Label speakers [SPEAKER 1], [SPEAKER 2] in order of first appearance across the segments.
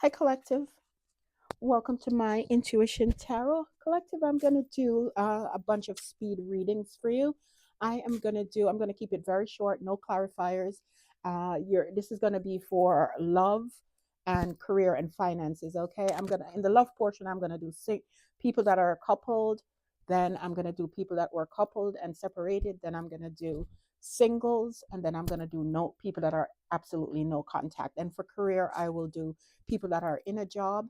[SPEAKER 1] Hi, Collective. Welcome to my Intuition Tarot. Collective, I'm going to do a bunch of speed readings for you. I'm going to keep it very short, no clarifiers. This is going to be for love and career and finances, okay? In the love portion, I'm going to do people that are coupled. Then I'm going to do people that were coupled and separated. Then I'm going to do singles. And then I'm going to do no people that are absolutely no contact. And for career, I will do people that are in a job,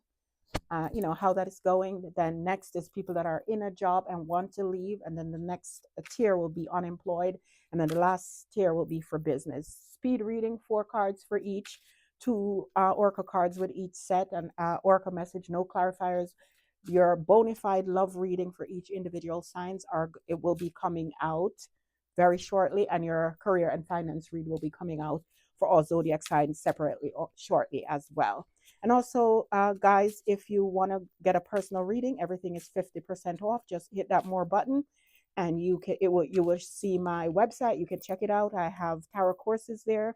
[SPEAKER 1] how that is going. Then next is people that are in a job and want to leave. And then the next tier will be unemployed. And then the last tier will be for business. Speed reading, 4 cards for each, two Oracle cards with each set, and Oracle message, no clarifiers. Your bona fide love reading for each individual signs it will be coming out very shortly, and your career and finance read will be coming out for all zodiac signs separately or shortly as well. And also, guys, if you want to get a personal reading, everything is 50% off. Just hit that more button, and you will see my website. You can check it out. I have tarot courses there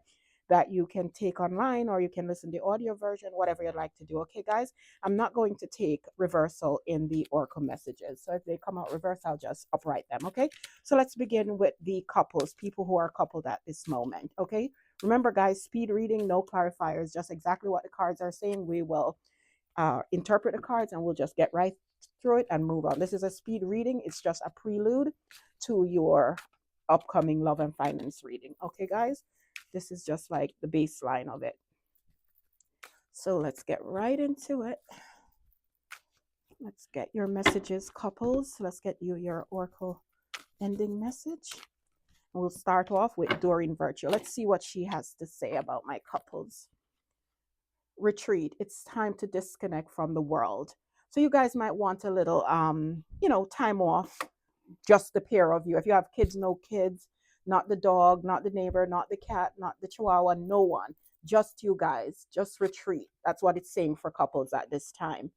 [SPEAKER 1] that you can take online, or you can listen to the audio version, whatever you'd like to do. Okay, guys, I'm not going to take reversal in the oracle messages. So if they come out reverse, I'll just upright them. Okay, so let's begin with the couples, people who are coupled at this moment. Okay, remember, guys, speed reading, no clarifiers, just exactly what the cards are saying. We will interpret the cards and we'll just get right through it and move on. This is a speed reading. It's just a prelude to your upcoming love and finance reading. Okay, guys, this is just like the baseline of it. So let's get right into it. Let's get your messages, couples. Let's get you your oracle ending message. We'll start off with Doreen Virtue. Let's see what she has to say about my couples. Retreat. It's time to disconnect from the world. So you guys might want a little time off, just the pair of you. If you have kids, no kids, not the dog, not the neighbor, not the cat, not the chihuahua, no one. Just you guys. Just retreat. That's what it's saying for couples at this time.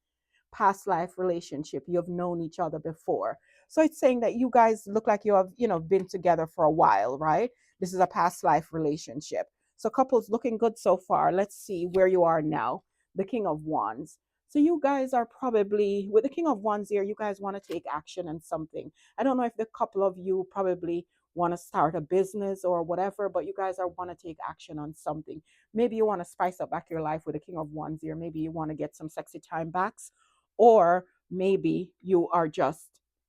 [SPEAKER 1] Past life relationship. You've known each other before. So it's saying that you guys look like you have, been together for a while, right? This is a past life relationship. So couples looking good so far. Let's see where you are now. The King of Wands. So you guys are probably, with the King of Wands here, you guys want to take action on something. I don't know if the couple of you probably want to start a business or whatever, but you guys are want to take action on something. Maybe you want to spice up back your life with the King of Wands here. Maybe you want to get some sexy time backs, or maybe you are just,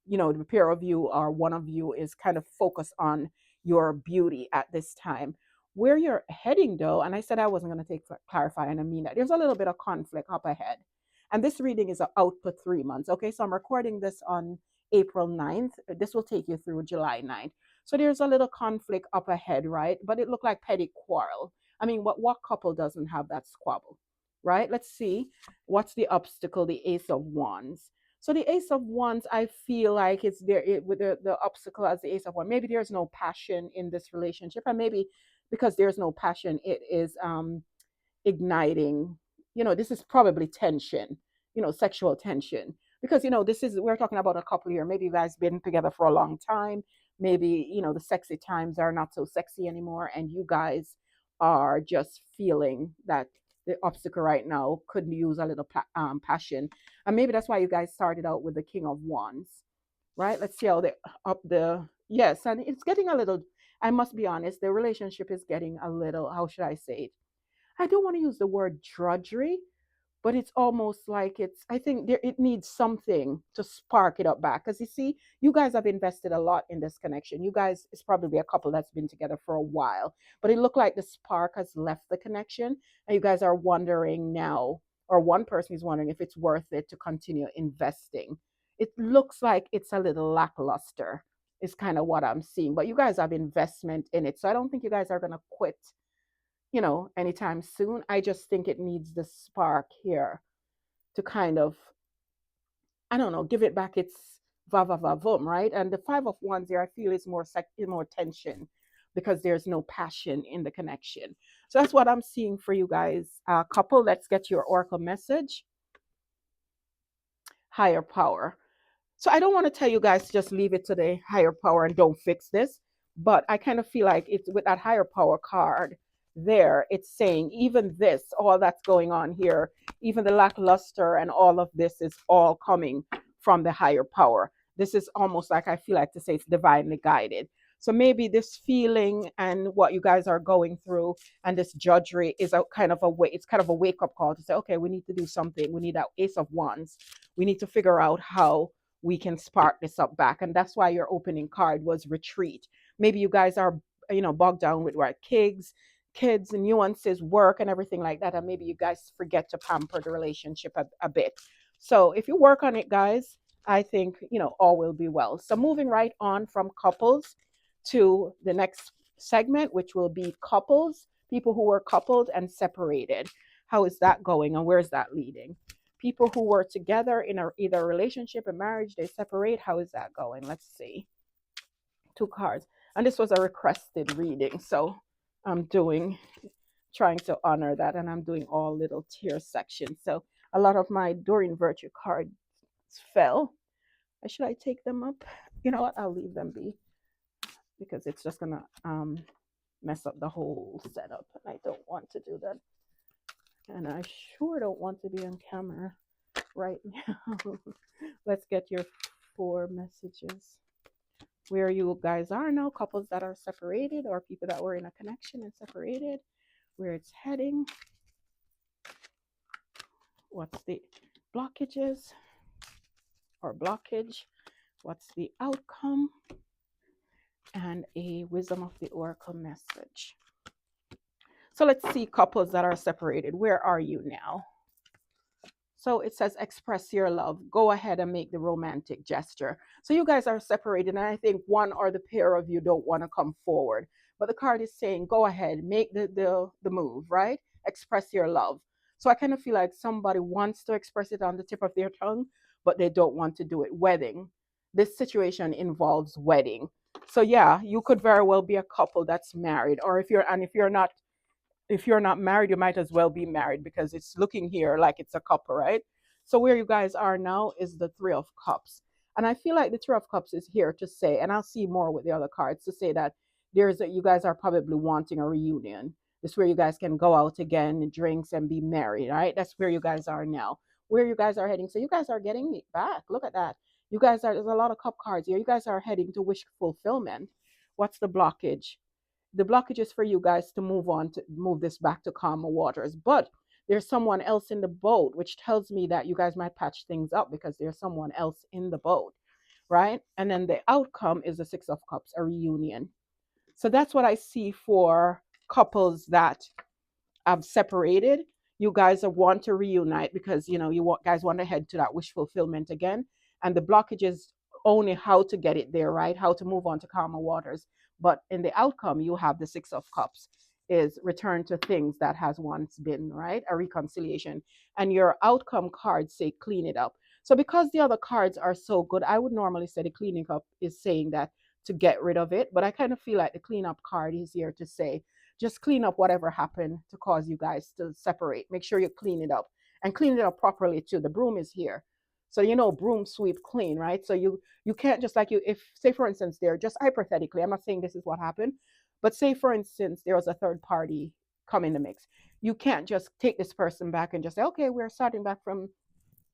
[SPEAKER 1] the pair of you or one of you is kind of focused on your beauty at this time. Where you're heading, though, and I said I wasn't going to take clarify, and I mean that there's a little bit of conflict up ahead. And this reading is out for 3 months. Okay, so I'm recording this on April 9th. This will take you through July 9th. So there's a little conflict up ahead, right? But it looked like petty quarrel. I mean, what couple doesn't have that squabble, right? Let's see. What's the obstacle? The Ace of Wands. So the Ace of Wands, I feel like it's there with the obstacle as the Ace of Wands. Maybe there's no passion in this relationship, and maybe because there's no passion, it is igniting. This is probably tension. Sexual tension, because we're talking about a couple here. Maybe you guys been together for a long time. Maybe the sexy times are not so sexy anymore, and you guys are just feeling that the obstacle right now could use a little passion, and maybe that's why you guys started out with the King of Wands, right? Let's see how they up the yes, and it's getting a little. I must be honest, the relationship is getting a little. How should I say it? I don't want to use the word drudgery, but it's almost like I think it needs something to spark it up back, because you see, you guys have invested a lot in this connection. You guys, it's probably a couple that's been together for a while, but it looked like the spark has left the connection, and you guys are wondering now, or one person is wondering if it's worth it to continue investing. It looks like it's a little lackluster is kind of what I'm seeing, but you guys have investment in it, so I don't think you guys are going to quit anytime soon. I just think it needs the spark here to kind of, I don't know, give it back its va va va voom, right? And the Five of Wands here, I feel is more tension, because there's no passion in the connection. So that's what I'm seeing for you guys. Couple, let's get your oracle message. Higher power. So I don't want to tell you guys to just leave it to the higher power and don't fix this, but I kind of feel like it's with that higher power card. there, it's saying even this, all that's going on here, even the lackluster and all of this is all coming from the higher power. This is almost like, I feel like to say, it's divinely guided. So maybe this feeling and what you guys are going through and this judgery is a kind of a way, it's kind of a wake up call to say, okay, we need to do something. We need that Ace of Wands. We need to figure out how we can spark this up back. And that's why your opening card was retreat. Maybe you guys are, bogged down with what kids and nuances, work and everything like that. And maybe you guys forget to pamper the relationship a bit. So if you work on it, guys, I think, all will be well. So moving right on from couples to the next segment, which will be couples, people who were coupled and separated. How is that going and where is that leading? People who were together in either a relationship, a marriage, they separate. How is that going? Let's see. Two cards. And this was a requested reading. So I'm trying to honor that. And I'm doing all little tier sections. So a lot of my Doreen Virtue cards fell. Should I take them up? You know what? I'll leave them be because it's just going to mess up the whole setup. And I don't want to do that. And I sure don't want to be on camera right now. Let's get your 4 messages. Where you guys are now, couples that are separated or people that were in a connection and separated, where it's heading, what's the blockages or blockage, what's the outcome, and a wisdom of the oracle message. So let's see couples that are separated. Where are you now? So it says express your love. Go ahead and make the romantic gesture. So you guys are separated, and I think one or the pair of you don't want to come forward. But the card is saying, go ahead, make the move, right? Express your love. So I kind of feel like somebody wants to express it on the tip of their tongue, but they don't want to do it. Wedding. This situation involves wedding. So yeah, you could very well be a couple that's married, or if you're not married, you might as well be married because it's looking here like it's a couple, right? So where you guys are now is the 3 of Cups. And I feel like the 3 of Cups is here to say, and I'll see more with the other cards, to say that you guys are probably wanting a reunion. This is where you guys can go out again, drinks and be married, right? That's where you guys are now. Where you guys are heading. So you guys are getting it back. Look at that. There's a lot of cup cards here. You guys are heading to wish fulfillment. What's the blockage? The blockage is for you guys to move this back to calmer waters. But there's someone else in the boat, which tells me that you guys might patch things up because there's someone else in the boat, right? And then the outcome is the 6 of Cups, a reunion. So that's what I see for couples that have separated. You guys want to reunite because guys want to head to that wish fulfillment again. And the blockage is only how to get it there, right? How to move on to calmer waters. But in the outcome, you have the 6 of Cups is return to things that has once been, right? A reconciliation. And your outcome cards say clean it up. So because the other cards are so good, I would normally say the cleaning up is saying that to get rid of it. But I kind of feel like the cleanup card is here to say just clean up whatever happened to cause you guys to separate. Make sure you clean it up and clean it up properly too. The broom is here. So broom sweep clean, right? So you can't just like if say for instance there, just hypothetically, I'm not saying this is what happened, but say for instance there was a third party come in the mix. You can't just take this person back and just say, okay, we're starting back from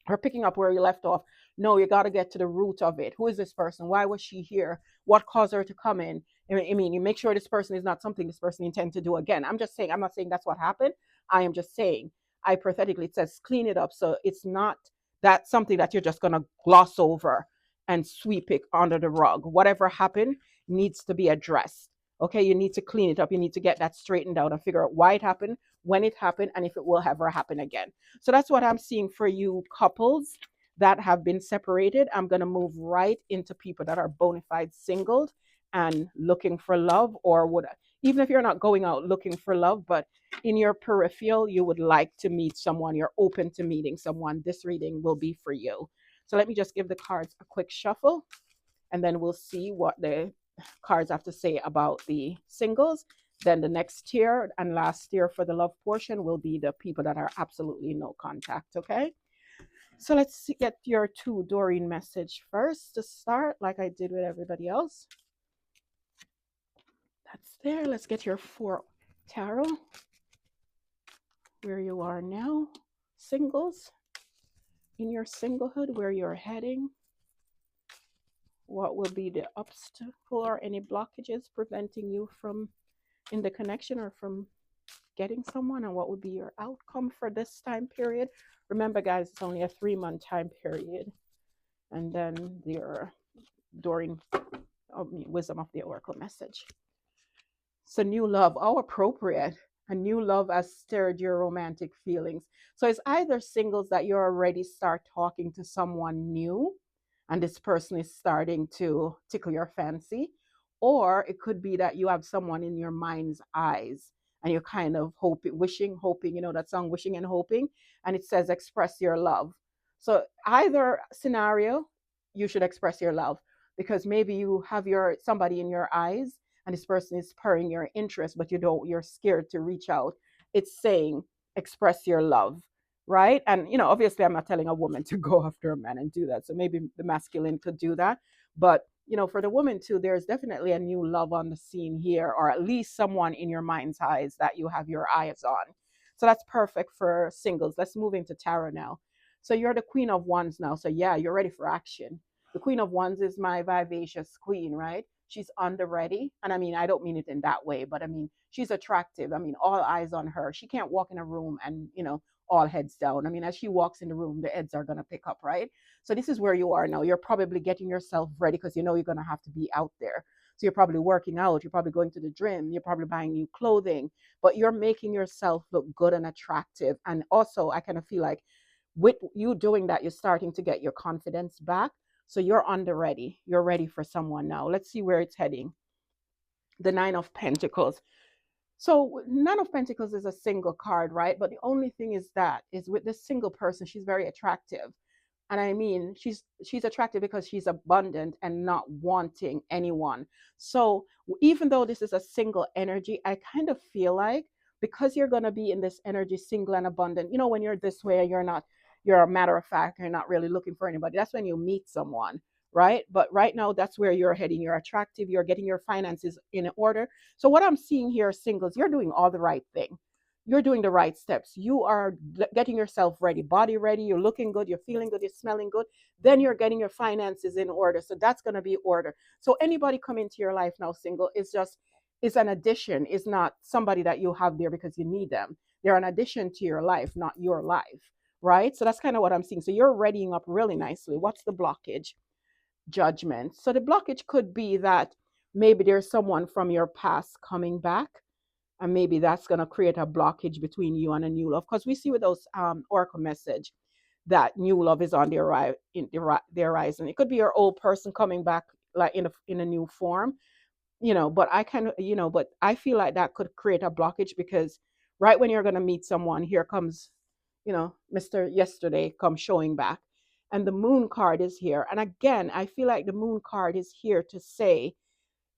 [SPEAKER 1] or picking up where you left off. No, you got to get to the root of it. Who is this person? Why was she here? What caused her to come in? I mean, you make sure this person is not something this person intends to do again. I'm just saying, I'm not saying that's what happened. I am just saying, hypothetically, it says clean it up. So it's not that something that you're just going to gloss over and sweep it under the rug. Whatever happened needs to be addressed. Okay, you need to clean it up. You need to get that straightened out and figure out why it happened, when it happened, and if it will ever happen again. So that's what I'm seeing for you couples that have been separated. I'm going to move right into people that are bona fide singled and looking for love, or would, even if you're not going out looking for love, but in your peripheral, you would like to meet someone, you're open to meeting someone, this reading will be for you. So let me just give the cards a quick shuffle, and then we'll see what the cards have to say about the singles. Then the next tier and last tier for the love portion will be the people that are absolutely no contact, okay? So let's get your 2 Doreen message first to start, like I did with everybody else. That's there. Let's get your 4 Tarot, where you are now, singles, in your singlehood, where you're heading, what will be the obstacle or any blockages preventing you from in the connection or from getting someone, and what would be your outcome for this time period. Remember, guys, it's only a 3-month time period, and then your during wisdom of the oracle message. So new love, how appropriate. A new love has stirred your romantic feelings. So it's either singles that you already start talking to someone new and this person is starting to tickle your fancy, or it could be that you have someone in your mind's eyes and you're kind of hoping, wishing, hoping, you know that song, Wishing and Hoping, and it says express your love. So either scenario, you should express your love because maybe you have your somebody in your eyes and this person is spurring your interest, but you're scared to reach out. It's saying express your love, right? And obviously I'm not telling a woman to go after a man and do that. So maybe the masculine could do that. But for the woman too, there's definitely a new love on the scene here, or at least someone in your mind's eyes that you have your eyes on. So that's perfect for singles. Let's move into tarot now. So you're the Queen of Wands now. So yeah, you're ready for action. The Queen of Wands is my vivacious queen, right? She's on the ready. And I mean, I don't mean it in that way, but I mean, she's attractive. I mean, all eyes on her. She can't walk in a room and, all heads down. I mean, as she walks in the room, the heads are going to pick up, right? So this is where you are now. You're probably getting yourself ready because you're going to have to be out there. So you're probably working out. You're probably going to the gym. You're probably buying new clothing, but you're making yourself look good and attractive. And also, I kind of feel like with you doing that, you're starting to get your confidence back. So you're on the ready. You're ready for someone now. Let's see where it's heading. The Nine of Pentacles. So Nine of Pentacles is a single card, right? But the only thing is with this single person, she's very attractive. And I mean, she's attractive because she's abundant and not wanting anyone. So even though this is a single energy, I kind of feel like because you're going to be in this energy single and abundant, when you're this way, you're a matter of fact, you're not really looking for anybody. That's when you meet someone, right? But right now, that's where you're heading. You're attractive. You're getting your finances in order. So what I'm seeing here, singles, you're doing all the right thing. You're doing the right steps. You are getting yourself ready, body ready. You're looking good. You're feeling good. You're smelling good. Then you're getting your finances in order. So that's going to be order. So anybody come into your life now, single, is an addition. Is not somebody that you have there because you need them. They're an addition to your life, not your life, right? So that's kind of what I'm seeing. So you're readying up really nicely. What's the blockage? Judgment. So the blockage could be that maybe there's someone from your past coming back, and maybe that's going to create a blockage between you and a new love, because we see with those oracle message that new love is on the horizon. It could be your old person coming back like in a new form, but but I feel like that could create a blockage because right when you're going to meet someone, here comes Mr. Yesterday comes showing back, and the moon card is here. And again, I feel like the moon card is here to say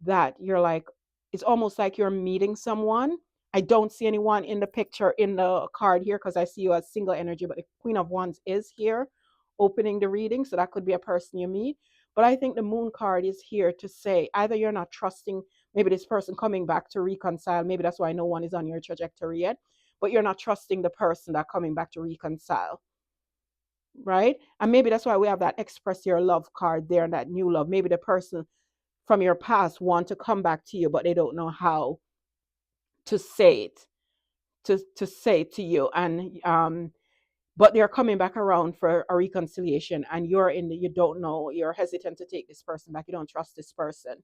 [SPEAKER 1] that you're like, it's almost like you're meeting someone. I don't see anyone in the picture in the card here because I see you as single energy, but the Queen of Wands is here opening the reading. So that could be a person you meet. But I think the moon card is here to say either you're not trusting maybe this person coming back to reconcile. Maybe that's why no one is on your trajectory yet, but you're not trusting the person that coming back to reconcile, right? And maybe that's why we have that express your love card there and that new love. Maybe the person from your past want to come back to you, but they don't know how to say it, to say it to you. And but they're coming back around for a reconciliation, and you don't know, you're hesitant to take this person back. You don't trust this person.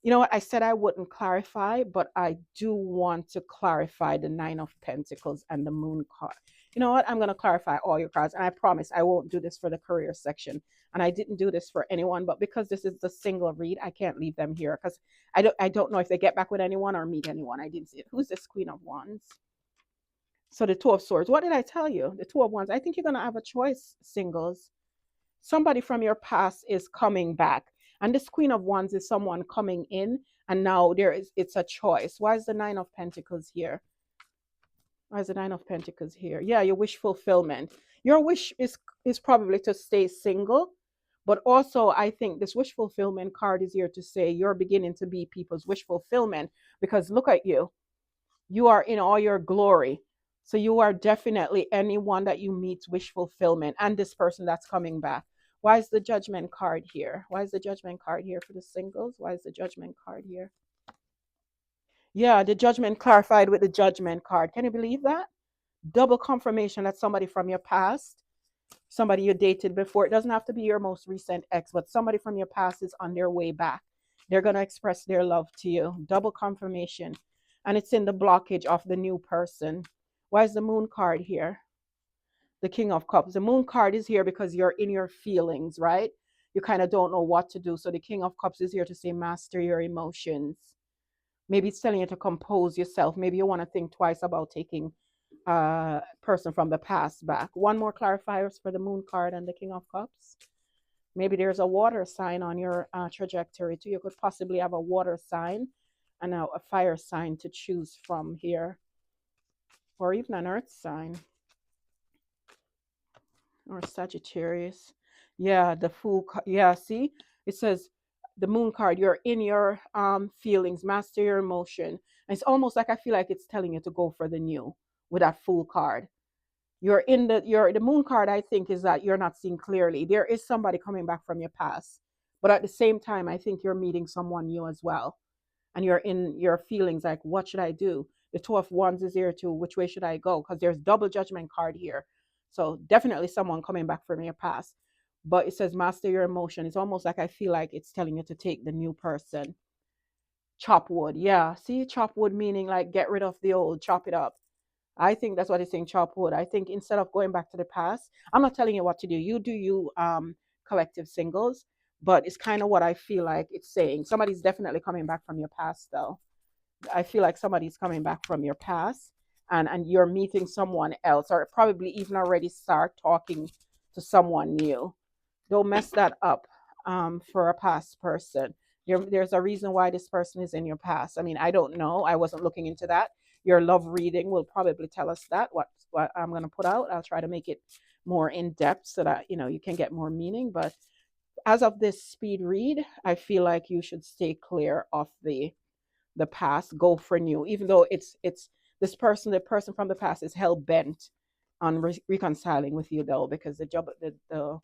[SPEAKER 1] You know what? I said I wouldn't clarify, but I do want to clarify the Nine of Pentacles and the Moon card. You know what? I'm going to clarify all your cards, and I promise I won't do this for the career section. And I didn't do this for anyone, but because this is the single read, I can't leave them here because I don't know if they get back with anyone or meet anyone. I didn't see it. Who's this Queen of Wands? So the Two of Swords. What did I tell you? The Two of Wands. I think you're going to have a choice, singles. Somebody from your past is coming back. And this Queen of Wands is someone coming in, and now it's a choice. Why is the Nine of Pentacles here? Why is the Nine of Pentacles here? Yeah, your wish fulfillment. Your wish is probably to stay single, but also I think this wish fulfillment card is here to say you're beginning to be people's wish fulfillment, because look at you. You are in all your glory. So you are definitely anyone that you meet wish fulfillment, and this person that's coming back. Why is the judgment card here? Why is the judgment card here for the singles? Why is the judgment card here? Yeah, the judgment clarified with the judgment card. Can you believe that? Double confirmation that somebody from your past, somebody you dated before, it doesn't have to be your most recent ex, but somebody from your past is on their way back. They're going to express their love to you. Double confirmation. And it's in the blockage of the new person. Why is the moon card here? The king of cups. The moon card is here because you're in your feelings, right? You kind of don't know what to do. So the king of cups is here to say, master your emotions. Maybe it's telling you to compose yourself. Maybe you want to think twice about taking a person from the past back. One more clarifiers for the moon card and the king of cups. Maybe there's a water sign on your trajectory too. You could possibly have a water sign and a fire sign to choose from here, or even an earth sign or Sagittarius. Yeah, the fool. Yeah, see, it says the moon card. You're in your feelings, master your emotion. And it's almost like I feel like it's telling you to go for the new with that fool card. You're the moon card. I think is that you're not seeing clearly. There is somebody coming back from your past, but at the same time, I think you're meeting someone new as well, and you're in your feelings like, what should I do? The two of wands is here too. Which way should I go? Because there's double judgment card here. So definitely someone coming back from your past. But it says master your emotion. It's almost like I feel like it's telling you to take the new person. Chop wood. Yeah. See, chop wood meaning like get rid of the old, chop it up. I think that's what it's saying, chop wood. I think instead of going back to the past, I'm not telling you what to do. You do you, collective singles, but it's kind of what I feel like it's saying. Somebody's definitely coming back from your past though. I feel like somebody's coming back from your past, and you're meeting someone else, or probably even already start talking to someone new. Don't mess that up for a past person. There's a reason why this person is in your past. I mean, I don't know. I wasn't looking into that. Your love reading will probably tell us that. What I'm going to put out, I'll try to make it more in depth so that you can get more meaning. But as of this speed read, I feel like you should stay clear of the past, go for new, even though it's this person, the person from the past is hell bent on reconciling with you though, because the job the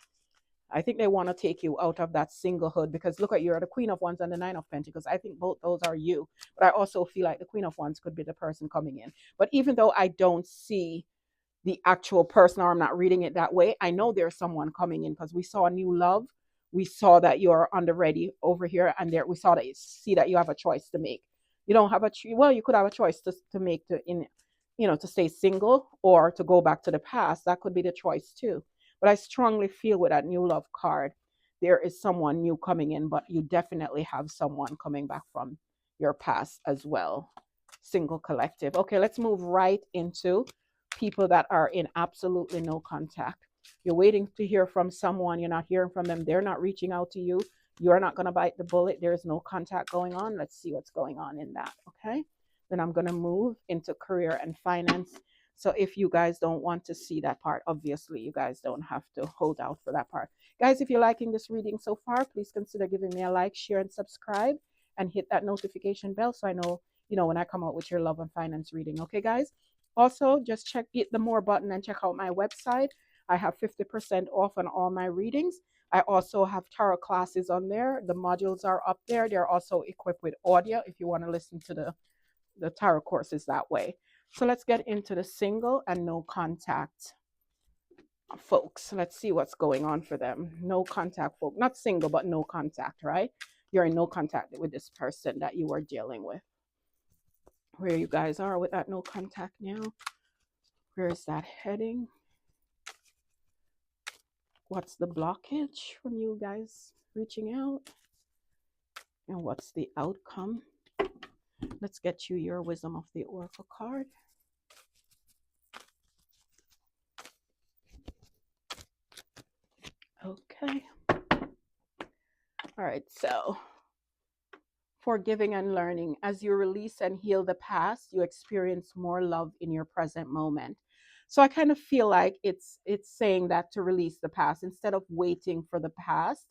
[SPEAKER 1] I think they want to take you out of that singlehood, because look at, you're the queen of wands and the nine of pentacles. I think both those are you, but I also feel like the queen of wands could be the person coming in. But even though I don't see the actual person, or I'm not reading it that way, I know there's someone coming in, because we saw a new love. We saw that you're on the ready over here, and there we saw that you see that you have a choice to make. You don't have a well, you could have a choice to make to in to stay single or to go back to the past. That could be the choice too. But I strongly feel with that new love card, there is someone new coming in, but you definitely have someone coming back from your past as well. Single collective. Okay, let's move right into people that are in absolutely no contact. You're waiting to hear from someone, you're not hearing from them, they're not reaching out to you, you're not going to bite the bullet, there's no contact going on. Let's see what's going on in that. Okay, then I'm going to move into career and finance. So if you guys don't want to see that part, obviously you guys don't have to hold out for that part. Guys, if you're liking this reading so far, please consider giving me a like, share, and subscribe, and hit that notification bell so I know when I come out with your love and finance reading. Okay, guys? Also, just hit the more button and check out my website. I have 50% off on all my readings. I also have tarot classes on there. The modules are up there. They're also equipped with audio if you want to listen to the tarot courses that way. So let's get into the single and no contact folks. Let's see what's going on for them. No contact folk, not single, but no contact, right? You're in no contact with this person that you are dealing with. Where you guys are with that no contact now. Where is that heading? What's the blockage from you guys reaching out? And what's the outcome? Let's get you your wisdom of the oracle card. Okay. All right, so forgiving and learning. As you release and heal the past, you experience more love in your present moment. So I kind of feel like it's saying that to release the past instead of waiting for the past.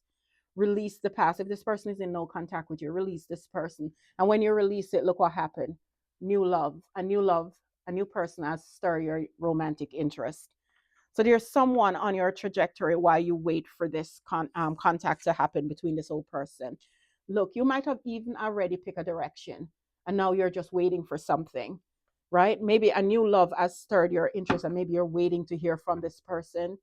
[SPEAKER 1] Release the past. If this person is in no contact with you, release this person. And when you release it, look what happened. new love, a new person has stir your romantic interest. So there's someone on your trajectory while you wait for this contact to happen between this old person. Look, you might have even already picked a direction, and now you're just waiting for something, right? Maybe a new love has stirred your interest, and maybe you're waiting to hear from this person.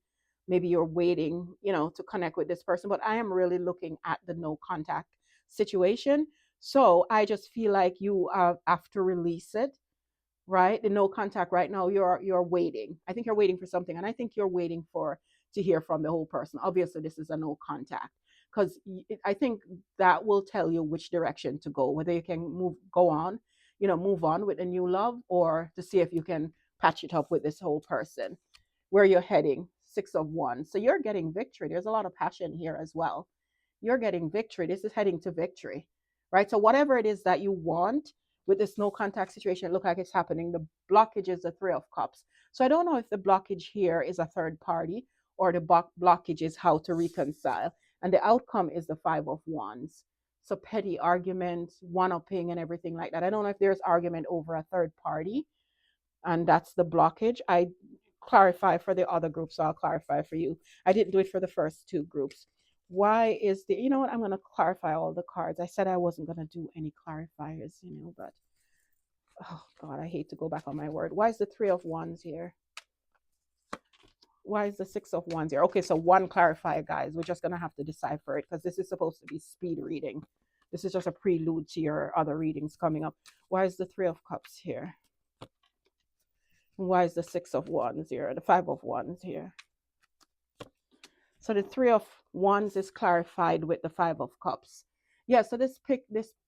[SPEAKER 1] Maybe you're waiting, to connect with this person. But I am really looking at the no contact situation. So I just feel like you have to release it, right? The no contact right now, you're waiting. I think you're waiting for something, and I think you're waiting for to hear from the whole person. Obviously, this is a no contact because I think that will tell you which direction to go, whether you can move on with a new love, or to see if you can patch it up with this whole person. Where you're heading, 6 of Wands. So you're getting victory. There's a lot of passion here as well. You're getting victory. This is heading to victory, right? So whatever it is that you want with this no contact situation, it look like it's happening. The blockage is the Three of Cups. So I don't know if the blockage here is a third party, or the blockage is how to reconcile. And the outcome is the Five of Wands. So petty arguments, one-upping, and everything like that. I don't know if there's argument over a third party, and that's the blockage. I clarify for the other groups, so I'll clarify for you. I didn't do it for the first two groups. Why is the, you know what, I'm going to clarify all the cards. I said I wasn't going to do any clarifiers, but oh God, I hate to go back on my word. Why is the Three of Wands here? Why is the Six of Wands here? Okay, so one clarifier, guys. We're just going to have to decipher it because this is supposed to be speed reading. This is just a prelude to your other readings coming up. Why is the Three of Cups here? Why is the Six of Wands here? The Five of Wands here? So the Three of Wands is clarified with the Five of Cups. Yeah, so this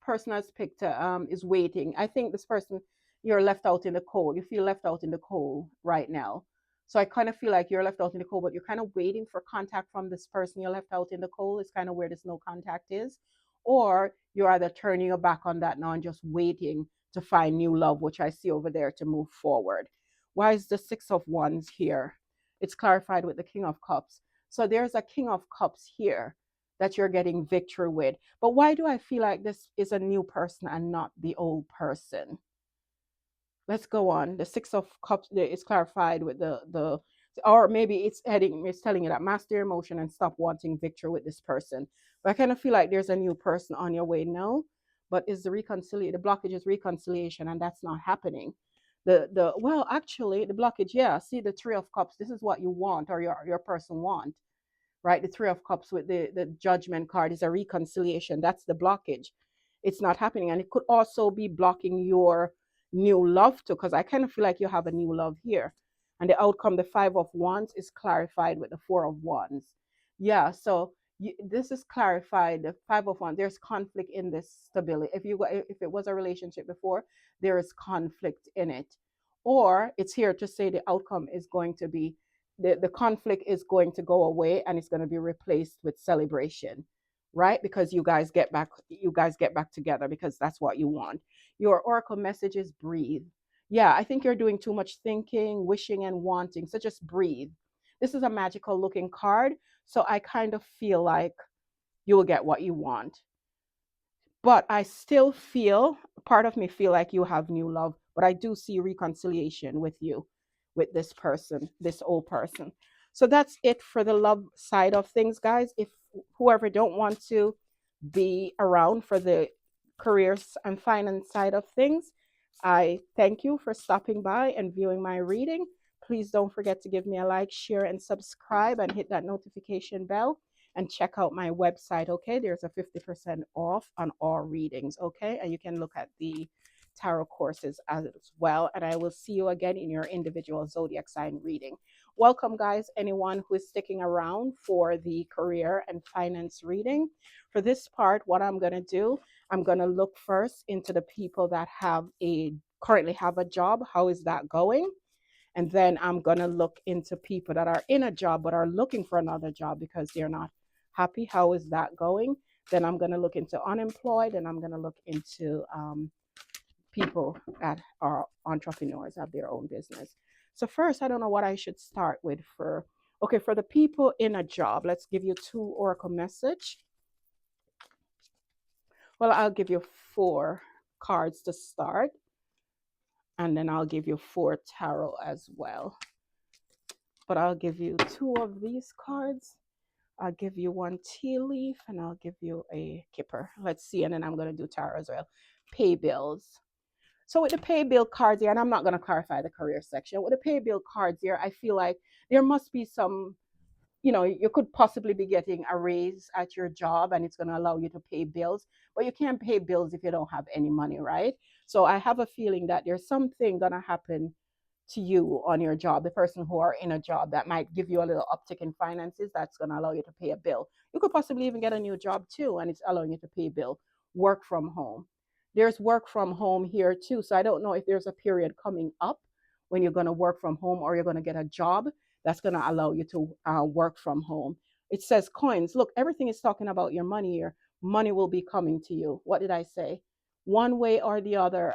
[SPEAKER 1] person has picked is waiting. I think this person, you're left out in the cold. You feel left out in the cold right now. So I kind of feel like you're left out in the cold, but you're kind of waiting for contact from this person you're left out in the cold. It's kind of where this no contact is. Or you're either turning your back on that now and just waiting to find new love, which I see over there, to move forward. Why is the Six of Wands here? It's clarified with the King of Cups. So there's a King of Cups here that you're getting victory with. But why do I feel like this is a new person and not the old person? Let's go on. The Six of Cups is clarified with the or maybe it's telling you that master your emotion and stop wanting victory with this person. But I kind of feel like there's a new person on your way now. But is the blockage is reconciliation, and that's not happening. Well, actually, the blockage, yeah, see the Three of Cups, this is what you want, or your person want, right? The Three of Cups with the Judgment card is a reconciliation. That's the blockage. It's not happening. And it could also be blocking your new love too, because I kind of feel like you have a new love here. And the outcome, the Five of Wands, is clarified with the Four of Wands. Yeah, so this is clarified. The Five of Wands, there's conflict in this stability. If it was a relationship before, there is conflict in it. Or it's here to say the outcome is going to be the conflict is going to go away, and it's going to be replaced with celebration, right? Because you guys get back together, because that's what you want. Your oracle message is breathe. Yeah, I think you're doing too much thinking, wishing, and wanting, so just breathe. This is a magical looking card, so I kind of feel like you will get what you want. But I still feel, part of me feel like you have new love, but I do see reconciliation with you, with this person, this old person. So that's it for the love side of things, guys. If whoever don't want to be around for the careers and finance side of things, I thank you for stopping by and viewing my reading. Please don't forget to give me a like, share, and subscribe, and hit that notification bell, and check out my website. Okay, there's a 50% off on all readings. Okay, and you can look at the tarot courses as well. And I will see you again in your individual zodiac sign reading. Welcome, guys, anyone who is sticking around for the career and finance reading. For this part, what I'm going to do, I'm going to look first into the people that currently have a job. How is that going? And then I'm going to look into people that are in a job but are looking for another job because they're not happy. How is that going? Then I'm going to look into unemployed, and I'm going to look into people that are entrepreneurs, have their own business. So first, I don't know what I should start with for the people in a job. Let's give you 2 oracle message. Well, I'll give you 4 cards to start. And then I'll give you 4 tarot as well. But I'll give you 2 of these cards. I'll give you 1 tea leaf and I'll give you a kipper. Let's see. And then I'm going to do tarot as well. Pay bills. So with the pay bill cards here, and I'm not going to clarify the career section, with the pay bill cards here, I feel like there must be some, you could possibly be getting a raise at your job and it's going to allow you to pay bills, but you can't pay bills if you don't have any money, right? So I have a feeling that there's something going to happen to you on your job, the person who are in a job that might give you a little uptick in finances that's going to allow you to pay a bill. You could possibly even get a new job too, and it's allowing you to pay a bill. Work from home. There's work from home here too. So I don't know if there's a period coming up when you're going to work from home or you're going to get a job that's going to allow you to work from home. It says coins. Look, everything is talking about your money here. Money will be coming to you. What did I say? One way or the other,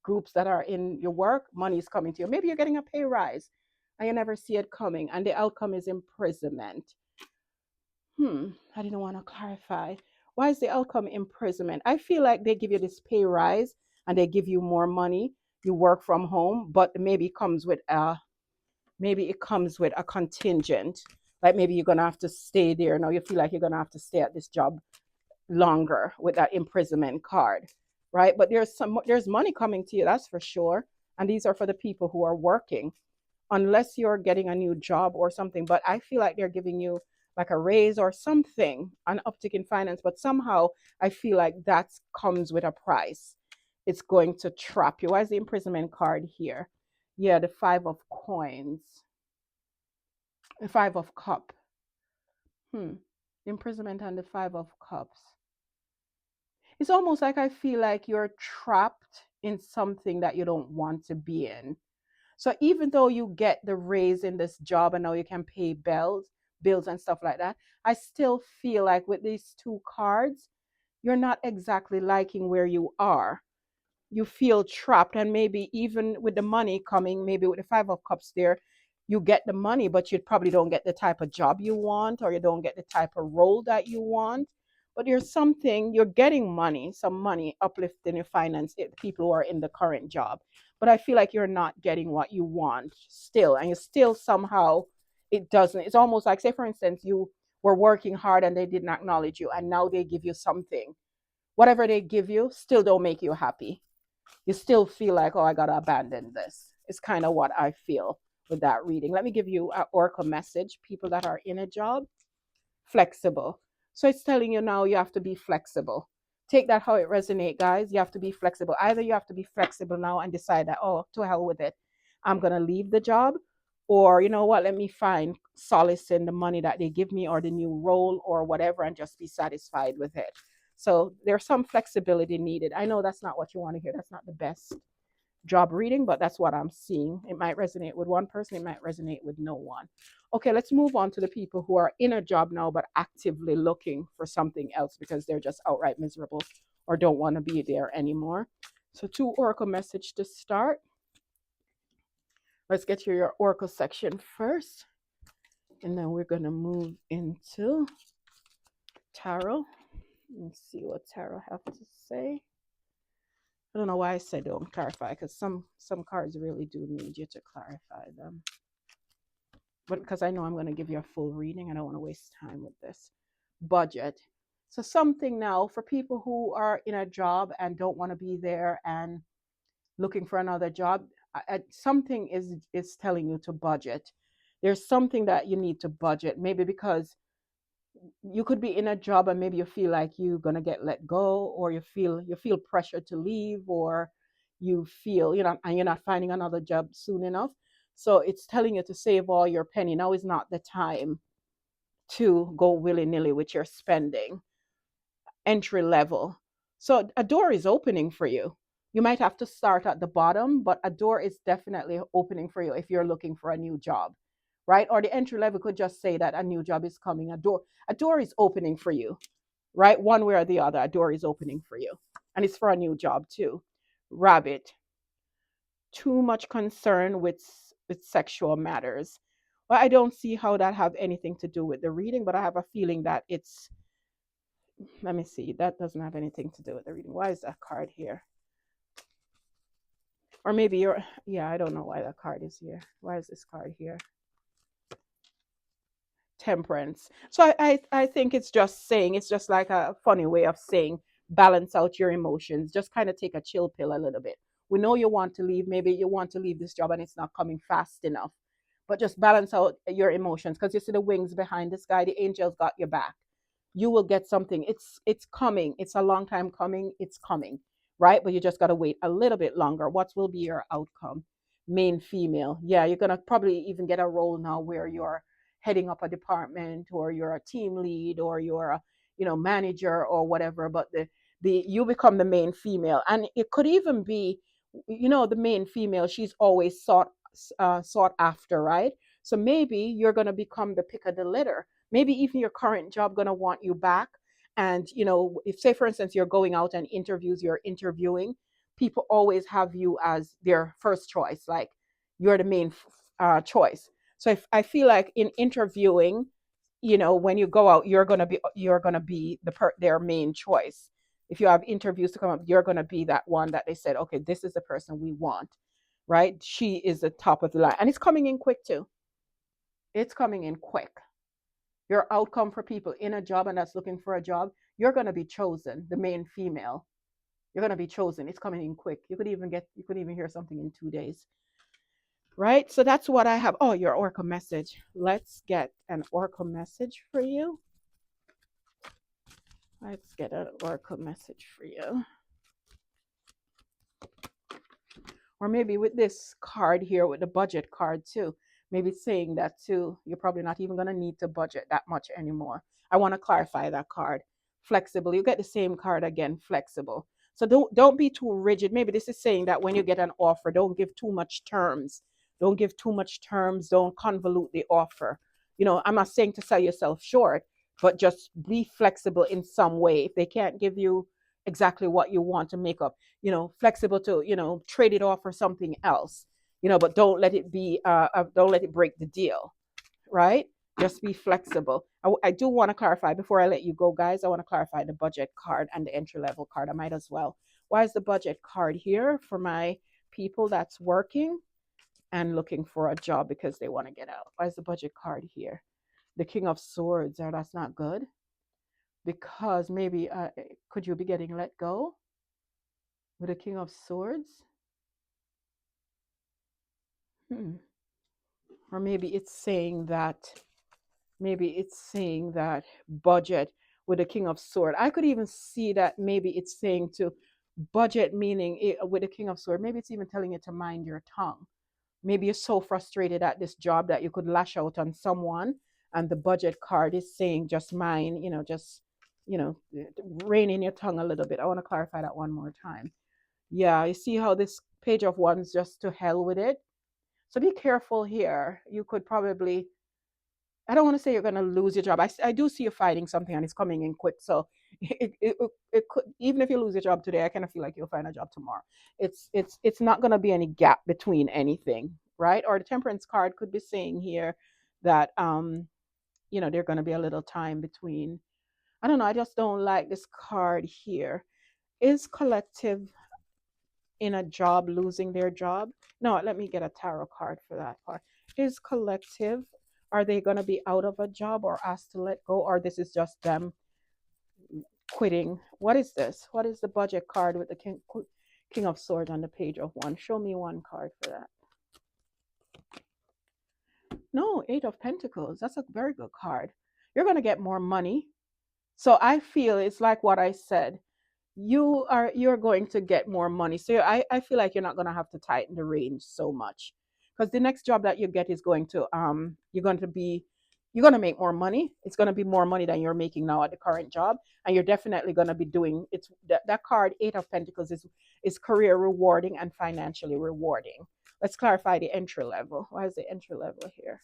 [SPEAKER 1] groups that are in your work, money is coming to you. Maybe you're getting a pay rise and you never see it coming, and the outcome is imprisonment. I didn't want to clarify. Why is the outcome imprisonment? I feel like they give you this pay rise and they give you more money. You work from home, but maybe it comes with a contingent. Like maybe you're gonna have to stay there. Now you feel like you're gonna have to stay at this job longer with that imprisonment card, right? But there's money coming to you, that's for sure. And these are for the people who are working, unless you're getting a new job or something. But I feel like they're giving you like a raise or something, an uptick in finance. But somehow I feel like that comes with a price. It's going to trap you. Why is the imprisonment card here? Yeah, the 5 of coins, the 5 of cup. Imprisonment and the 5 of cups. It's almost like I feel like you're trapped in something that you don't want to be in. So even though you get the raise in this job and now you can pay bills and stuff like that, I still feel like with these 2 cards, you're not exactly liking where you are. You feel trapped, and maybe even with the money coming, maybe with the 5 of cups there, you get the money but you probably don't get the type of job you want, or you don't get the type of role that you want. But there's something, you're getting money, some money uplifting your finance, people who are in the current job, but I feel like you're not getting what you want still, and you still somehow, it doesn't, it's almost like, say for instance, you were working hard and they didn't acknowledge you, and now they give you something. Whatever they give you still don't make you happy. You still feel like, oh, I got to abandon this. It's kind of what I feel with that reading. Let me give you an oracle message. People that are in a job, flexible. So it's telling you now you have to be flexible. Take that how it resonates, guys. You have to be flexible. Either you have to be flexible now and decide that, oh, to hell with it, I'm going to leave the job. Or, you know what, let me find solace in the money that they give me or the new role or whatever and just be satisfied with it. So there's some flexibility needed. I know that's not what you want to hear. That's not the best job reading, but that's what I'm seeing. It might resonate with one person, it might resonate with no one. Okay, let's move on to the people who are in a job now but actively looking for something else because they're just outright miserable or don't want to be there anymore. So 2 oracle message to start. Let's get to your oracle section first, and then we're going to move into tarot. Let's see what tarot have to say. I don't know why I said don't clarify, because some cards really do need you to clarify them. But because I know I'm going to give you a full reading, I don't want to waste time with this. Budget. So something now for people who are in a job and don't want to be there and looking for another job, something is telling you to budget. There's something that you need to budget, maybe because you could be in a job and maybe you feel like you're going to get let go, or you feel pressure to leave, or you feel, and you're not finding another job soon enough. So it's telling you to save all your penny. Now is not the time to go willy-nilly with your spending. Entry level. So a door is opening for you. You might have to start at the bottom, but a door is definitely opening for you if you're looking for a new job, right? Or the entry level could just say that a new job is coming. A door is opening for you, right? One way or the other, a door is opening for you. And it's for a new job too. Rabbit. Too much concern with sexual matters. Well, I don't see how that have anything to do with the reading, but I have a feeling that it's, let me see, that doesn't have anything to do with the reading. Why is that card here? Or maybe you're, yeah, I don't know why that card is here. Why is this card here? Temperance. So I think it's just saying, it's just like a funny way of saying balance out your emotions. Just kind of take a chill pill a little bit. We know you want to leave. Maybe you want to leave this job and it's not coming fast enough. But just balance out your emotions, because you see the wings behind the sky, the angels got your back. You will get something. It's coming. It's a long time coming. It's coming. Right? But you just gotta wait a little bit longer. What will be your outcome? Main female. Yeah, you're gonna probably even get a role now where you're heading up a department, or you're a team lead, or you're a manager or whatever. But the you become the main female, and it could even be, the main female, she's always sought after, right? So maybe you're going to become the pick of the litter. Maybe even your current job going to want you back. And if, say for instance, you're going out and interviews, you're interviewing, people always have you as their first choice, like you're the main choice. So if I feel like in interviewing, when you go out, you're gonna be their main choice. If you have interviews to come up, you're gonna be that one that they said, okay, this is the person we want, right? She is the top of the line, and it's coming in quick too. It's coming in quick. Your outcome for people in a job and that's looking for a job, you're gonna be chosen, the main female. You're gonna be chosen. It's coming in quick. You could even hear something in 2 days. Right? So that's what I have. Oh, your Oracle message. Let's get an Oracle message for you. Let's get an Oracle message for you. Or maybe with this card here, with the budget card too, maybe saying that too, you're probably not even going to need to budget that much anymore. I want to clarify that card. Flexible. You get the same card again, flexible. So don't be too rigid. Maybe this is saying that when you get an offer, don't give too much terms. Don't give too much terms. Don't convolute the offer. I'm not saying to sell yourself short, but just be flexible in some way. If they can't give you exactly what you want to make up, flexible to, trade it off for something else, but don't let it break the deal, right? Just be flexible. I do want to clarify before I let you go, guys. I want to clarify the budget card and the entry level card. I might as well. Why is the budget card here for my people that's working and looking for a job because they want to get out? Why is the budget card here? The King of Swords. Oh, that's not good, because maybe could you be getting let go with the King of Swords? Hmm. Or maybe it's saying that budget with the King of Sword. I could even see that maybe it's saying to budget, meaning with the King of Sword. Maybe it's even telling you to mind your tongue. Maybe you're so frustrated at this job that you could lash out on someone, and the budget card is saying just mind, just you know rein in your tongue a little bit. I want to clarify that one more time. Yeah, you see how this Page of Wands, just to hell with it. So be careful here. You could probably, I don't want to say you're going to lose your job. I do see you fighting something and it's coming in quick. So it could, even if you lose your job today, I kind of feel like you'll find a job tomorrow. It's not going to be any gap between anything, right? Or the Temperance card could be saying here that there's going to be a little time between. I don't know. I just don't like this card here. Is collective in a job losing their job? No, let me get a tarot card for that part. Is collective, are they going to be out of a job or asked to let go, or this is just them quitting? What is this? What is the budget card with the King of Swords on the Page of Wands? Show me one card for that. No, Eight of Pentacles. That's a very good card. You're going to get more money. So I feel it's like what I said. You're going to get more money. So I feel like you're not going to have to tighten the range so much, because the next job that you get is going to you're going to make more money. It's going to be more money than you're making now at the current job, and you're definitely going to be doing it's that card. Eight of Pentacles is career rewarding and financially rewarding. Let's clarify the entry level. Why is the entry level here?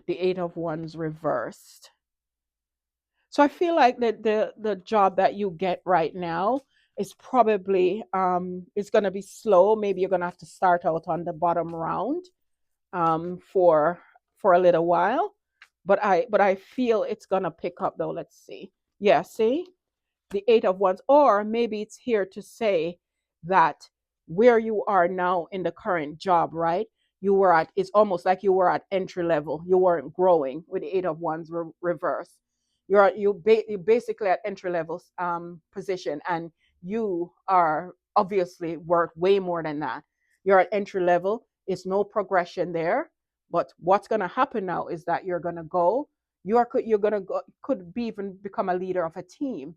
[SPEAKER 1] The Eight of Wands reversed. So I feel like the job that you get right now is probably it's going to be slow. Maybe you're going to have to start out on the bottom round for a little while, but I feel it's going to pick up though. Let's see. Yeah, see? The Eight of Wands, or maybe it's here to say that where you are now in the current job, right? You were at, it's almost like you were at entry level. You weren't growing with the Eight of Wands reverse. You're basically at entry level position, and you are obviously worth way more than that. You're at entry level. It's no progression there. But what's going to happen now is that you're going to go. You're going to go. Could be even become a leader of a team.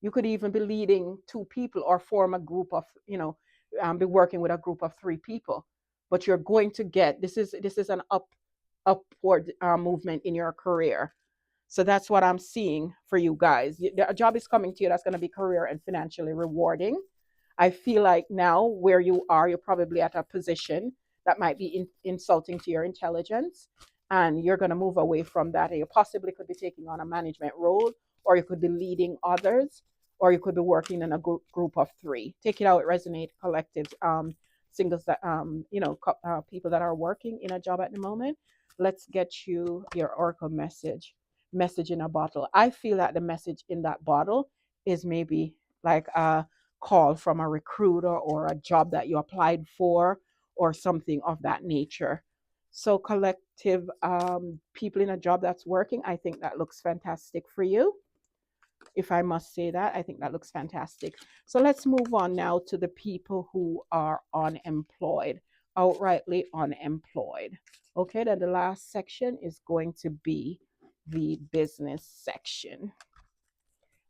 [SPEAKER 1] You could even be leading two people or form a group of, be working with a group of three people. But you're going to get, this is an upward movement in your career. So that's what I'm seeing for you guys. A job is coming to you that's going to be career and financially rewarding. I feel like now where you are, you're probably at a position that might be insulting to your intelligence, and you're going to move away from that. And you possibly could be taking on a management role, or you could be leading others, or you could be working in a group of three. Take it out, resonate collectives, singles that people that are working in a job at the moment. Let's get you your oracle message in a bottle. I feel that the message in that bottle is maybe like a call from a recruiter or a job that you applied for or something of that nature. So collective, people in a job that's working, I think that looks fantastic for you. If I must say that, I think that looks fantastic. So let's move on now to the people who are unemployed, outrightly unemployed. Okay, then the last section is going to be the business section.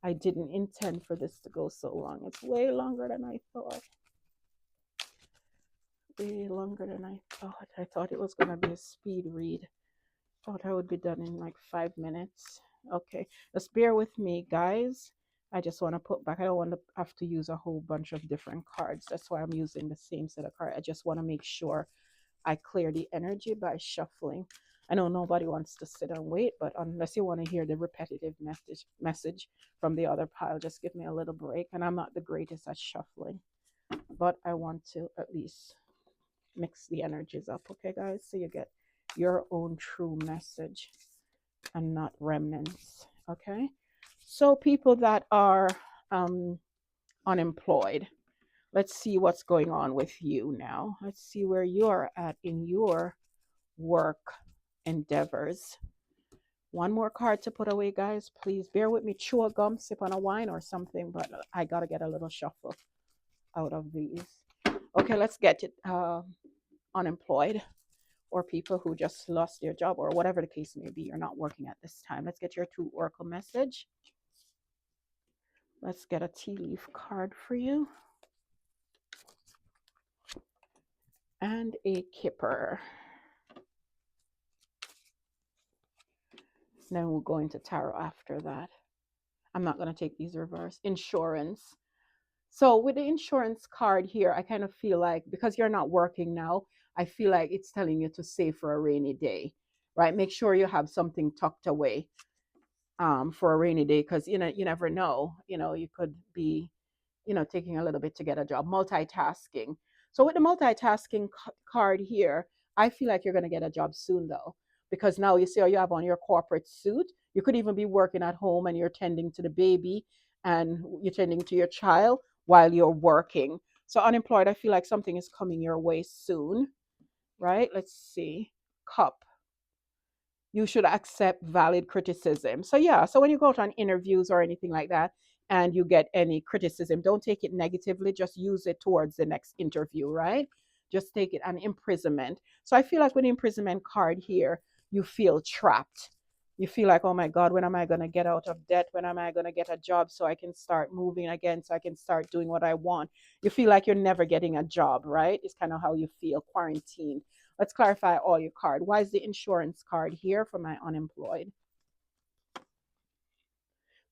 [SPEAKER 1] I didn't intend for this to go so long. It's way longer than I thought. Way longer than I thought. I thought it was going to be a speed read. Thought I would be done in like 5 minutes. Okay, just bear with me, guys. I just want to put back. I don't want to have to use a whole bunch of different cards. That's why I'm using the same set of cards. I just want to make sure I clear the energy by shuffling. I know nobody wants to sit and wait, but unless you want to hear the repetitive message from the other pile, just give me a little break. And I'm not the greatest at shuffling, but I want to at least mix the energies up. Okay, guys? So you get your own true message and not remnants. Okay? So people that are unemployed, let's see what's going on with you now. Let's see where you're at in your work endeavors. One more card to put away, guys. Please bear with me. Chew a gum, sip on a wine or something, but I got to get a little shuffle out of these. Okay, let's get it. Unemployed or people who just lost their job or whatever the case may be. You're not working at this time. Let's get your two oracle message. Let's get a tea leaf card for you. And a kipper. Then we'll go into tarot after that. I'm not going to take these reverse. Insurance. So with the insurance card here, I kind of feel like because you're not working now, I feel like it's telling you to save for a rainy day, right? Make sure you have something tucked away for a rainy day, because you never know. You could be taking a little bit to get a job, multitasking. So with the multitasking card here, I feel like you're going to get a job soon though, because now you see how you have on your corporate suit. You could even be working at home and you're tending to the baby and you're tending to your child while you're working. So unemployed, I feel like something is coming your way soon, right? Let's see. Cup. You should accept valid criticism. So yeah, so when you go out on interviews or anything like that and you get any criticism, don't take it negatively, just use it towards the next interview, right? Just take it an imprisonment. So I feel like with the imprisonment card here, you feel trapped. You feel like, oh my God, when am I going to get out of debt? When am I going to get a job so I can start moving again, so I can start doing what I want? You feel like you're never getting a job, right? It's kind of how you feel, quarantined. Let's clarify all your card. Why is the insurance card here for my unemployed?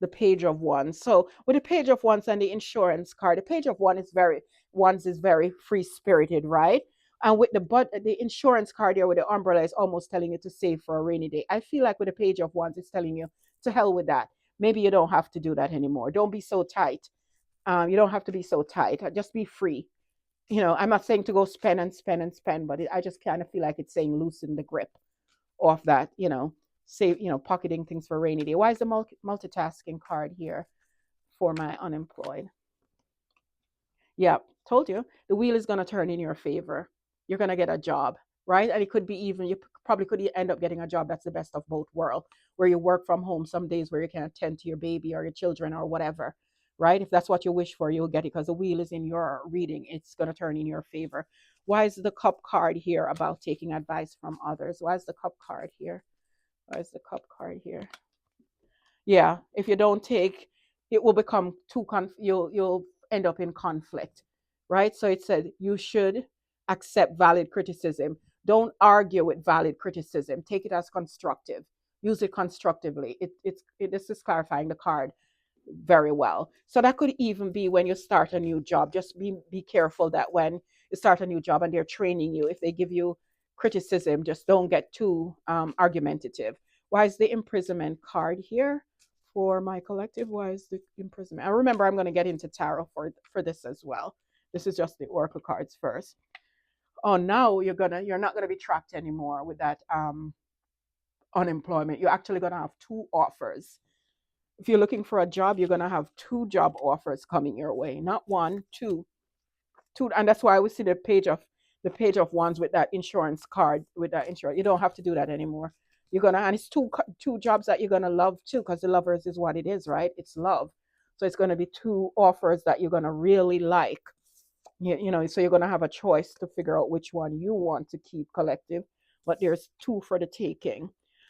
[SPEAKER 1] The page of wands. So with the page of wands and the insurance card, the page of wands is very free spirited, right? And with the insurance card here with the umbrella is almost telling you to save for a rainy day. I feel like with the page of wands, it's telling you to hell with that. Maybe you don't have to do that anymore. Don't be so tight. You don't have to be so tight. Just be free. I'm not saying to go spend and spend and spend, but I just kind of feel like it's saying loosen the grip of that, save, pocketing things for rainy day. Why is the multitasking card here for my unemployed? Yeah, Told you, the wheel is going to turn in your favor. You're going to get a job, right? And it could be even, you probably could end up getting a job that's the best of both worlds, where you work from home some days where you can attend to your baby or your children or whatever, right? If that's what you wish for, you'll get it because the wheel is in your reading. It's going to turn in your favor. Why is the cup card here about taking advice from others? Why is the cup card here? Why is the cup card here? Yeah, if you don't take, it will become you'll end up in conflict, right? So it said you should accept valid criticism. Don't argue with valid criticism. Take it as constructive. Use it constructively. This is clarifying the card very well. So that could even be when you start a new job. Just be careful that when you start a new job and they're training you, if they give you criticism, just don't get too argumentative. Why is the imprisonment card here for my collective? Why is the imprisonment? I remember I'm going to get into tarot for this as well. This is just the oracle cards first. Oh, now you're not gonna be trapped anymore with that unemployment. You're actually gonna have two offers. If you're looking for a job, you're gonna have two job offers coming your way, not one, two, two, and that's why we see the page of wands with that insurance card with that insurance. You don't have to do that anymore. You're gonna, and it's two jobs that you're gonna love too, because the lovers is what it is, right? It's love. So it's gonna be two offers that you're gonna really like. So you're gonna have a choice to figure out which one you want to keep, collective, but there's two for the taking.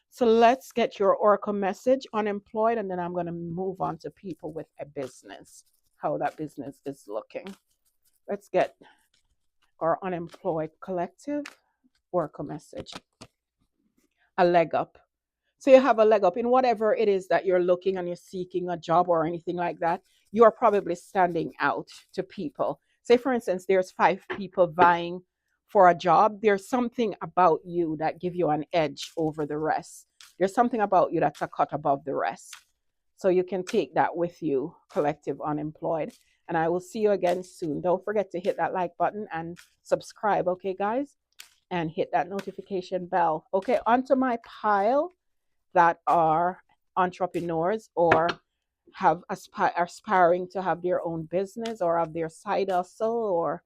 [SPEAKER 1] So let's get your oracle message, unemployed, and then I'm gonna move on to people with a business, how that business is looking. Let's get our unemployed collective oracle message. A leg up. So you have a leg up in whatever it is that you're looking and you're seeking a job or anything like that. You are probably standing out to people. Say, for instance, there's 5 people vying for a job. There's something about you that give you an edge over the rest. There's something about you that's a cut above the rest. So you can take that with you, collective unemployed. And I will see you again soon. Don't forget to hit that like button and subscribe, okay, guys? And hit that notification bell. Okay, onto my pile that are entrepreneurs or have aspiring to have their own business or have their side hustle or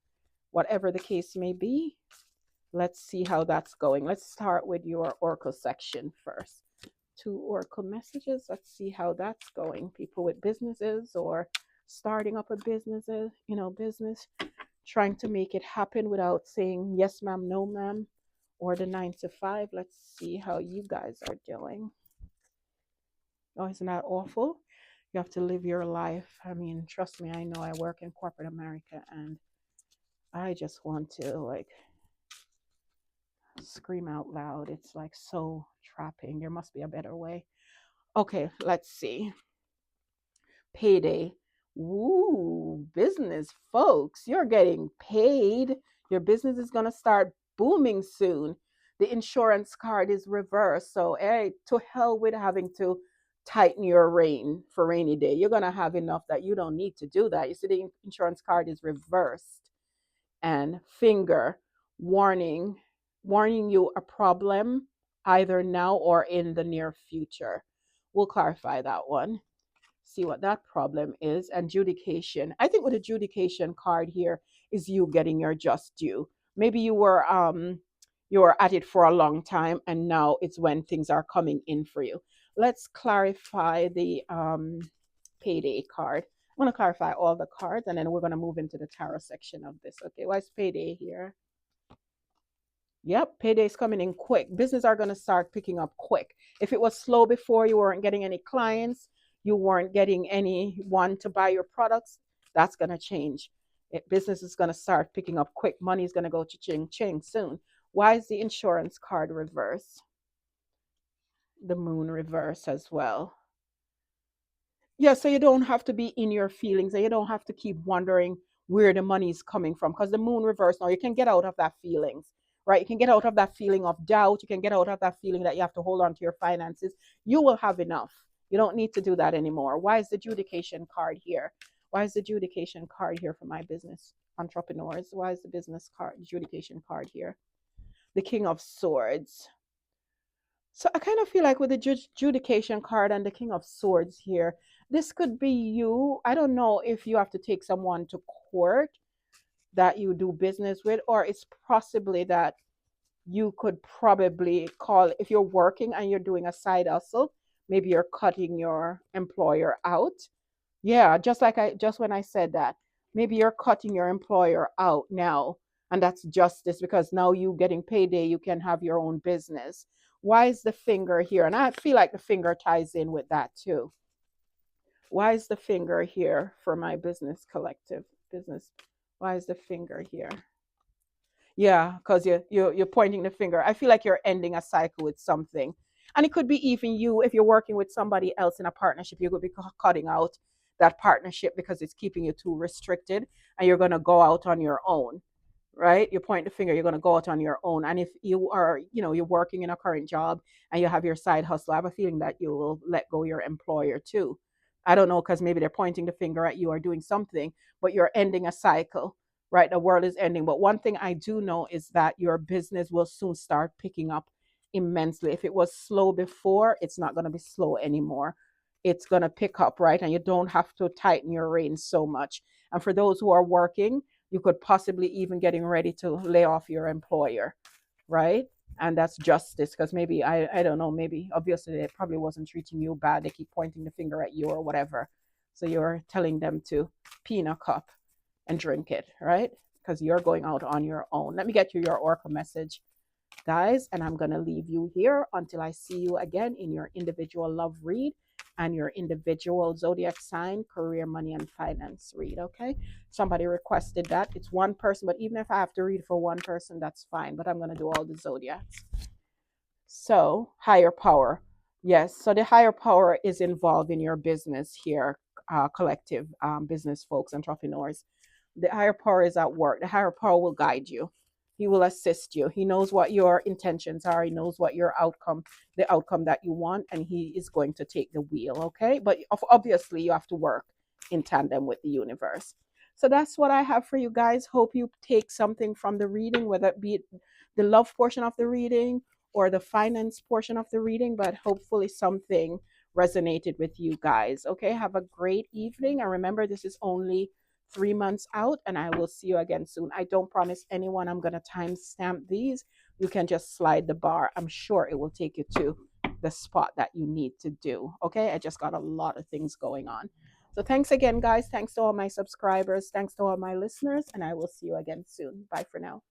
[SPEAKER 1] whatever the case may be. Let's see how that's going. Let's start with your oracle section first. 2 oracle messages. Let's see how that's going. People with businesses or starting up a business, trying to make it happen without saying yes ma'am, no ma'am, or the 9 to 5. Let's see how you guys are doing. Oh, isn't that awful? You have to live your life. I mean, trust me, I know I work in corporate America and I just want to like scream out loud. It's like so trapping. There must be a better way. Okay, let's see. Payday. Woo, business folks, you're getting paid. Your business is going to start booming soon. The insurance card is reversed. So, hey, to hell with having to tighten your rein for rainy day. You're going to have enough that you don't need to do that. You see, the insurance card is reversed. And finger, warning, warning you a problem either now or in the near future. We'll clarify that one, see what that problem is. And adjudication, I think with the adjudication card here is you getting your just due. Maybe you were at it for a long time and now it's when things are coming in for you. Let's clarify the payday card. I'm going to clarify all the cards and then we're going to move into the tarot section of this. Okay, why is payday here? Yep, payday's coming in quick. Business are going to start picking up quick. If it was slow before, you weren't getting any clients, you weren't getting anyone to buy your products, that's going to change. Business is going to start picking up quick. Money is going to go to ching ching soon. Why is the insurance card reverse? The moon reverse as well. Yeah, so you don't have to be in your feelings and you don't have to keep wondering where the money is coming from because the moon reverse now you can get out of that feelings, right? You can get out of that feeling of doubt. You can get out of that feeling that you have to hold on to your finances. You will have enough. You don't need to do that anymore. Why is the adjudication card here? Why is the adjudication card here for my business entrepreneurs? Why is the business card adjudication card here? The King of Swords. So I kind of feel like with the adjudication card and the King of Swords here, this could be you. I don't know if you have to take someone to court that you do business with, or it's possibly that you could probably call, if you're working and you're doing a side hustle, maybe you're cutting your employer out. Yeah, just when I said that, maybe you're cutting your employer out now, and that's justice because now you getting payday, you can have your own business. Why is the finger here? And I feel like the finger ties in with that too. Why is the finger here for my business collective business? Why is the finger here? Yeah, because you're pointing the finger. I feel like you're ending a cycle with something. And it could be even you, if you're working with somebody else in a partnership, you could be cutting out that partnership because it's keeping you too restricted, and you're going to go out on your own, right? You point the finger, you're going to go out on your own. And if you are, you're working in a current job and you have your side hustle, I have a feeling that you will let go your employer too. I don't know, because maybe they're pointing the finger at you or doing something, but you're ending a cycle, right? The world is ending. But one thing I do know is that your business will soon start picking up immensely. If it was slow before, it's not going to be slow anymore. It's going to pick up, right? And you don't have to tighten your reins so much. And for those who are working, you could possibly even getting ready to lay off your employer, right? And that's justice, because maybe I don't know, maybe obviously they probably wasn't treating you bad, they keep pointing the finger at you or whatever, so you're telling them to pee in a cup and drink it, right? Because you're going out on your own. Let me get you your oracle message, guys, and I'm going to leave you here until I see you again in your individual love read and your individual zodiac sign, career, money, and finance read. Okay. Somebody requested that. It's one person, but even if I have to read for one person, that's fine. But I'm going to do all the zodiacs. So, higher power. Yes. So, the higher power is involved in your business here, collective business folks, entrepreneurs. The higher power is at work. The higher power will guide you. He will assist you. He knows what your intentions are. He knows what your outcome, the outcome that you want, and he is going to take the wheel. Okay. But obviously, you have to work in tandem with the universe. So that's what I have for you guys. Hope you take something from the reading, whether it be the love portion of the reading or the finance portion of the reading, but hopefully something resonated with you guys. Okay, have a great evening. And remember, this is only 3 months out, and I will see you again soon. I don't promise anyone I'm going to timestamp these. You can just slide the bar. I'm sure it will take you to the spot that you need to do. Okay, I just got a lot of things going on. So thanks again, guys. Thanks to all my subscribers. Thanks to all my listeners, and I will see you again soon. Bye for now.